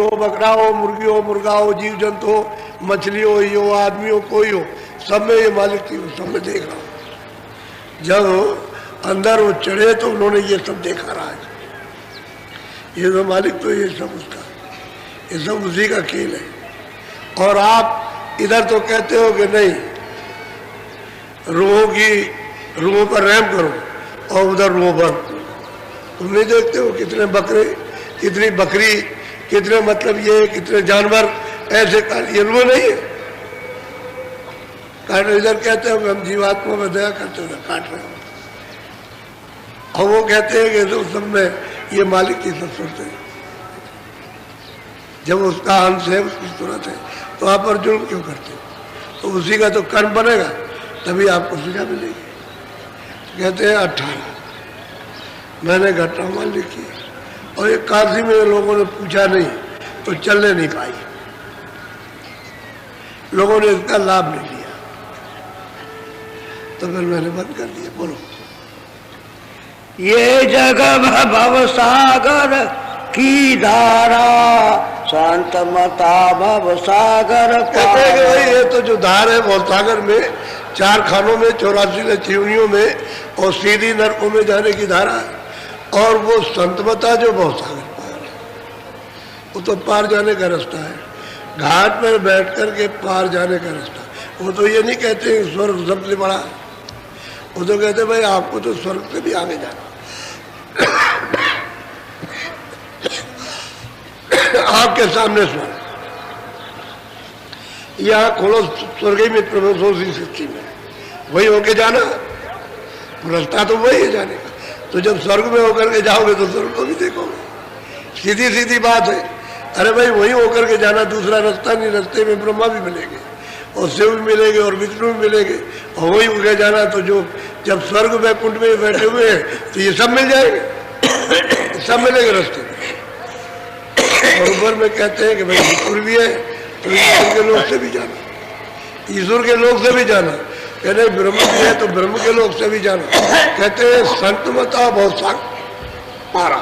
हो, बकरा हो, मुर्गी हो, मुर्गा हो, जीव जंतु हो, मछली हो, ये हो, आदमी हो, कोई हो, सब में ये मालिक की सब में देख रहा हूँ। जब अंदर वो चढ़े तो उन्होंने ये सब देखा रहा है। ये तो मालिक तो ये सब उसका, ये सब उसी का खेल है। और आप इधर तो कहते हो कि नहीं, रूहों पर रहम करो, और उधर रूह पर तुम नहीं देखते हो कितने बकरे, कितनी बकरी, कितने मतलब ये कितने जानवर ऐसे ये रूह नहीं है। काट इधर कहते हो कि हम जीवात्मा में दया करते हुए काट रहे हो, और वो कहते हैं कि उस सब में ये मालिक की सब सुनते हैं। जब उसका अंश है, उसकी सूरत है, तो आप पर जुल्म क्यों करते हो? तो उसी का तो कर्म बनेगा, तभी आपको सजा मिलेगी। तो कहते हैं 18 मैंने घटना मान लिखी, और एक काशी में लोगों ने पूछा नहीं तो चलने नहीं पाई, लोगों ने इसका लाभ नहीं लिया, तो फिर मैंने बंद कर दिया। बोलो। ये जगह भव सागर की धारा, शांत मता भव सागर। कहते हैं कि भाई ये तो जो धार है भव सागर में, 4 खानों में, 84 चिवनियों में और सीधी नरकों में जाने की धारा है। और वो संतमता जो भव सागर पार है, वो तो पार जाने का रास्ता है, घाट पर बैठ कर के पार जाने का रास्ता। वो तो ये नहीं कहते स्वर्ग सबसे बड़ा है, वो तो कहते भाई आपको तो स्वर्ग से भी आगे जाना। आपके सामने स्वर्ग, यहाँ खोलो स्वर्ग में प्रवेश हो सृष्टि में, वही होके जाना, रास्ता तो वही है जाने का। तो जब स्वर्ग में होकर के जाओगे तो स्वर्ग को भी देखोगे, सीधी सीधी बात है। अरे भाई वही होकर के जाना, दूसरा रास्ता नहीं। रास्ते में ब्रह्मा भी मिलेंगे और शिव भी मिलेंगे और विष्णु भी मिलेंगे, और वही होकर जाना। तो जो जब स्वर्ग वैकुंठ में बैठे हुए हैं तो ये सब मिल जाएंगे, सब मिलेंगे रास्ते में। और ऊपर में कहते हैं कि भाई ईश्वर भी है, तो ईश्वर के लोग से भी जाना, ईश्वर के लोग से भी जाना। कहते हैं ब्रह्म भी है, तो ब्रह्म के लोग से भी जाना। कहते हैं संतमता भवसागर पारा,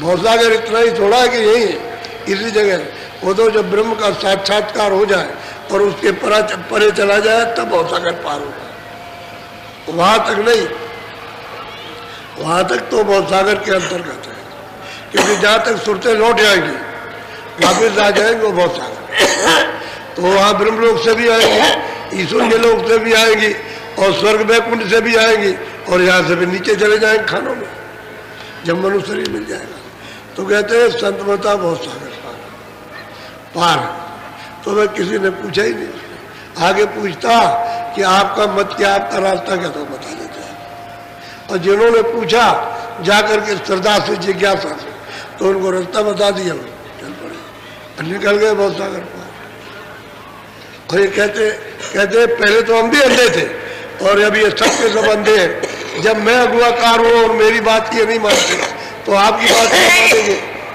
भवसागर इतना ही थोड़ा है कि यही है, इसी जगह। वो तो जब ब्रह्म का साक्षात्कार हो जाए और उसके परे चला जाए तब भवसागर पार होगा, वहां तक नहीं। वहां तक तो भवसागर के अंतर्गत है, क्योंकि जहां तक सुरतें लौट जाएंगी, वापिस आ जाएंगे वो भवसागर। तो वहां ब्रह्मलोक से भी आएंगी, ईश्वर के लोक से भी आएंगी, और स्वर्ग वैकुंठ से भी आएंगी, और यहाँ से भी नीचे चले जाएंगे खानों में, जब मनुष्य शरीर मिल जाएगा। तो कहते हैं संतमता भवसागर पार। तो वह किसी ने पूछा ही नहीं। आगे पूछता कि आपका मत क्या, आपका रास्ता क्या, तो बता देते हैं। और जिन्होंने पूछा जाकर के श्रद्धा से, जिज्ञासा से, तो उनको रास्ता बता दिया, चल पड़े, निकल गए भवसागर पार। और ये कहते पहले तो हम भी अंधे थे, और अभी ये सब के सब अंधे हैं। जब मैं अगुआकार हूँ और मेरी बात की नहीं मानते, तो आपकी बात नहीं मानेंगे।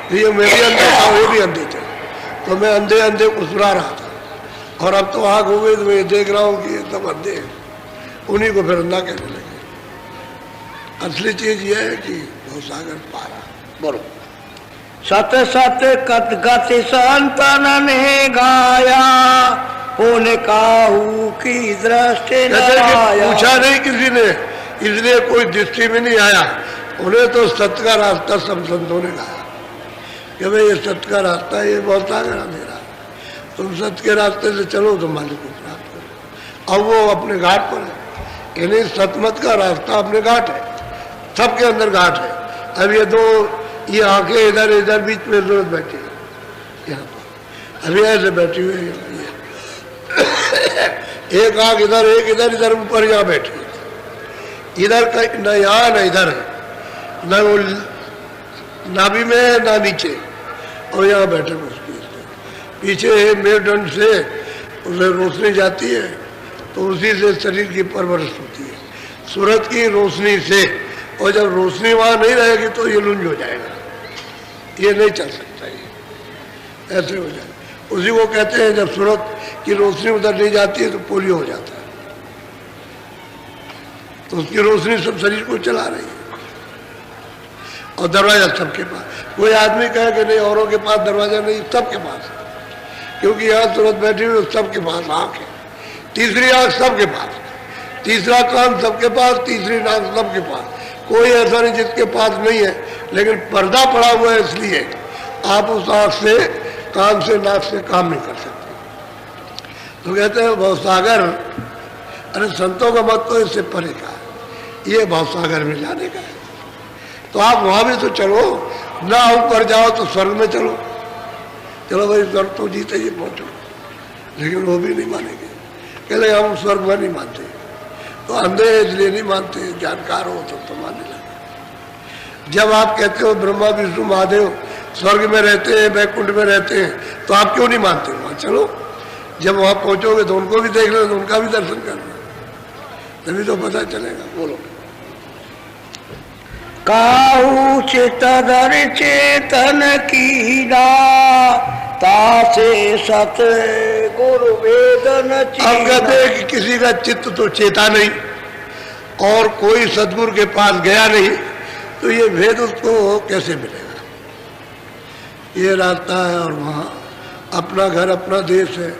तो ये मैं भी अंधे था, वो भी अंधे थे, तो मैं अंधे अंधे उसरा रहा था। और अब तो आग हो गई, तो मैं देख रहा हूँ कि ये सब अंधे हैं, उन्हीं को फिर अंधा कहने लगे। असली चीज ये है कि भवसागर पारा। बोलो। सत सत कत गति संतन ने गाया, होने काहू की दृष्टि न आया। पूछा नहीं किसी ने, इसलिए कोई दृष्टि में नहीं आया। उन्हें तो सत्य का रास्ता सब संतों ने कहा कि भाई ये सत्य का रास्ता है, ये भवसागर मेरा, तुम सत्य के रास्ते से चलो तो मालिक को प्राप्त करो। अब वो अपने घाट पर है, यानी सतमत का रास्ता अपने घाट है, सबके अंदर घाट है। अब ये दो ये आंखें इधर इधर बीच में जरूरत बैठी है, यहाँ पर अभी ऐसे बैठी हुई है, एक आंख इधर, एक इधर, इधर ऊपर यहाँ बैठी है। इधर का न यहाँ न इधर है, न वो नाभि में ना नीचे, और यहाँ बैठे उसकी पीछे मेरुदंड से उसे रोशनी जाती है, तो उसी से शरीर की परवरिश होती है, सूरज की रोशनी से। और जब रोशनी वहां नहीं रहेगी तो ये लुंज हो जाएगा, ये नहीं चल सकता, ये ऐसे हो जाएगा। उसी को कहते हैं जब सूरज की रोशनी उधर नहीं जाती है तो पोलियो हो जाता है, तो उसकी रोशनी सब शरीर को चला रही है। और दरवाजा सबके पास। कोई आदमी कहे कि नहीं औरों के पास दरवाजा नहीं, सबके पास है, क्योंकि यहाँ सूरत बैठी हुई सबके पास आँख है। तीसरी आँख सबके पास, तीसरा कान सबके पास, तीसरी नाक सबके पास। कोई ऐसा नहीं जिसके पास नहीं है, लेकिन पर्दा पड़ा हुआ है, इसलिए आप उस आँख से, कान से, नाक से काम नहीं कर सकते। तो कहते हैं भवसागर, अरे संतों का मत तो इससे परे का है, ये भवसागर में जाने का है। तो आप वहाँ भी तो चलो ना, ऊपर जाओ तो स्वर्ग में चलो, चलो भाई स्वर्ग तो जीते ही पहुँचो, लेकिन वो भी नहीं मानेंगे, कहले हम स्वर्ग में नहीं मानते। तो अंधे इसलिए नहीं मानते, जानकार हो तो मानने लगे। जब आप कहते हो ब्रह्मा विष्णु महादेव स्वर्ग में रहते हैं, बैकुंठ में रहते हैं, तो आप क्यों नहीं मानते? वहाँ चलो, जब वहाँ पहुँचोगे तो उनको भी देख लो, तो उनका भी दर्शन करना, तभी तो पता चलेगा। बोलो। काहू चितधर चेतन कीना, तासे सत गुरु वेदन चीना। अब कहते हैं कि किसी का चित्त तो चेता नहीं और कोई सदगुरु के पास गया नहीं, तो ये भेद उसको कैसे मिलेगा? ये रास्ता है और वहाँ अपना घर, अपना देश है,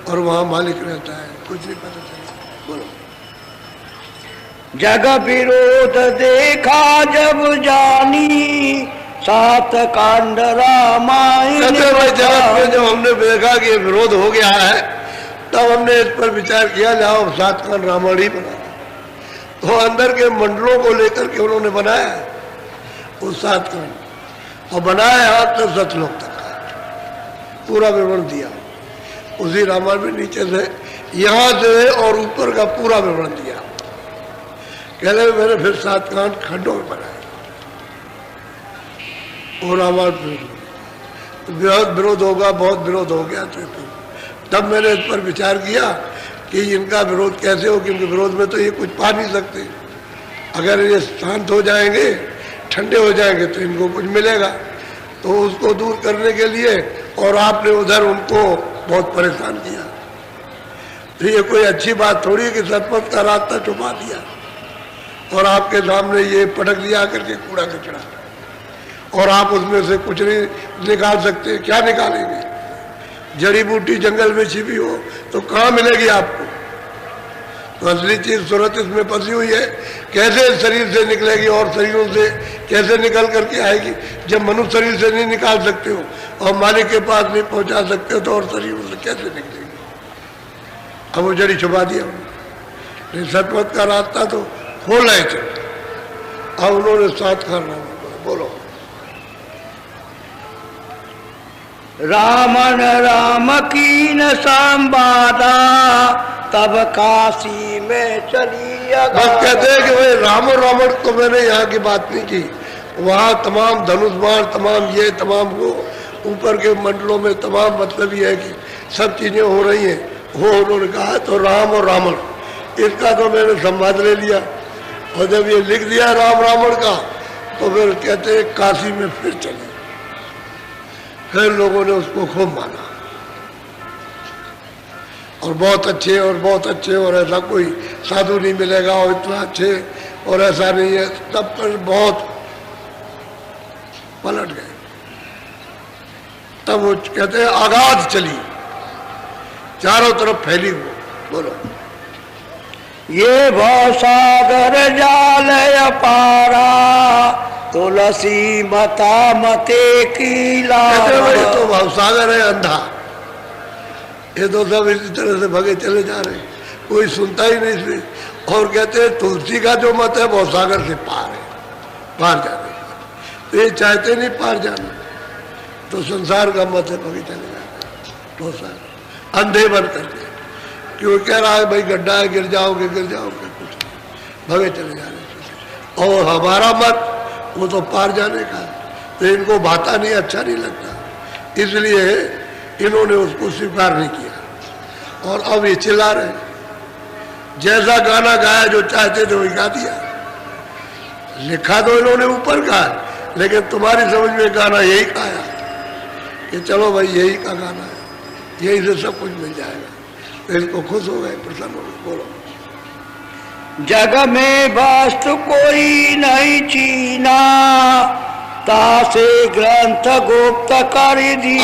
और वहाँ मालिक रहता है, कुछ नहीं पता चलेगा। बोलो। जग विरोध देखा जब जानी, सात कांड रामायण। भाई जगत में जब हमने देखा कि विरोध हो गया है, तब हमने इस पर विचार किया, जाओ सात कांड रामायण ही बना। तो अंदर के मंडलों को लेकर के उन्होंने बनाया वो सात कांड, और बनाया हाथ तक सतलोक तक का पूरा विवरण दिया। उसी रामायण में नीचे से, यहाँ से और ऊपर का पूरा विवरण दिया। कह रहे मैंने फिर सात कांड खंडों में बनाया, वो रामायण बहुत विरोध होगा, बहुत विरोध हो गया। तो तब मैंने इस पर विचार किया कि इनका विरोध कैसे हो, क्योंकि विरोध में तो ये कुछ पा नहीं सकते। अगर ये शांत हो जाएंगे, ठंडे हो जाएंगे, तो इनको कुछ मिलेगा। तो उसको दूर करने के लिए, और आपने उधर उनको बहुत परेशान किया, तो ये कोई अच्छी बात थोड़ी है कि सतपथ का रास्ता छुपा दिया और आपके सामने ये पटक दिया करके कूड़ा कचरा, और आप उसमें से कुछ नहीं निकाल सकते। क्या निकालेंगे? जड़ी बूटी जंगल में छिपी हो तो कहाँ मिलेगी आपको? तो असली चीज सूरत इसमें फंसी हुई है। कैसे शरीर से निकलेगी और शरीरों से कैसे निकल करके आएगी? जब मनुष्य शरीर से नहीं निकाल सकते हो और मालिक के पास नहीं पहुंचा सकते हो, तो और शरीरों से कैसे निकलेगी? अब वो जड़ी छुपा दिया उन्होंने। सतपथ का रास्ता तो खोला है। अब उन्होंने साथ करना। बोलो। रामन राम की न संवादा, तब काशी में चली। बस कहते हैं कि भाई रावण तो मैंने यहाँ की बात नहीं की, वहाँ तमाम धनुष बाण, तमाम ये, तमाम वो, ऊपर के मंडलों में तमाम, मतलब ये है कि सब चीजें हो रही हैं, वो उन्होंने कहा। तो राम और रावण इसका तो मैंने संवाद ले लिया, और जब ये लिख दिया राम रावण का, तो फिर कहते हैं काशी में फिर चले। फिर लोगों ने उसको खूब माना, और बहुत अच्छे और बहुत अच्छे, और ऐसा कोई साधु नहीं मिलेगा और इतना अच्छे, और ऐसा नहीं है। तब पर बहुत पलट गए। तब वो कहते हैं आगाज चली, चारों तरफ फैली वो। बोलो। ये भवसागर जाल अपारा, तुलसी मता मते की लाल। तो भवसागर है अंधा, ये तो सब इसी तरह से भगे चले जा रहे हैं, कोई सुनता ही नहीं इसमें। और कहते हैं तुलसी का जो मत है भवसागर से पार है, पार जाने का। तो ये चाहते नहीं पार जाना, तो संसार का मत है भगे चले जाना, भवसागर अंधे बन करके। क्यों कह रहा है भाई गड्ढा है, गिर जाओगे गिर जाओगे, कुछ भगे चले जा रहे। और हमारा मत वो तो पार जाने का, तो इनको भाता नहीं, अच्छा नहीं लगता, इसलिए इन्होंने उसको स्वीकार नहीं किया। और अब ये चिल्ला रहे, जैसा गाना गाया जो चाहते थे वही गा दिया। लिखा तो इन्होंने ऊपर का, लेकिन तुम्हारी समझ में गाना यही गाया कि चलो भाई यही का गाना है, यही से सब कुछ मिल जाएगा। तो इसको खुश हो गए, प्रसन्न हो गए। बोलो। जग में वस्तु कोई नहीं चीना, तासे ग्रंथ गुप्त कर दी।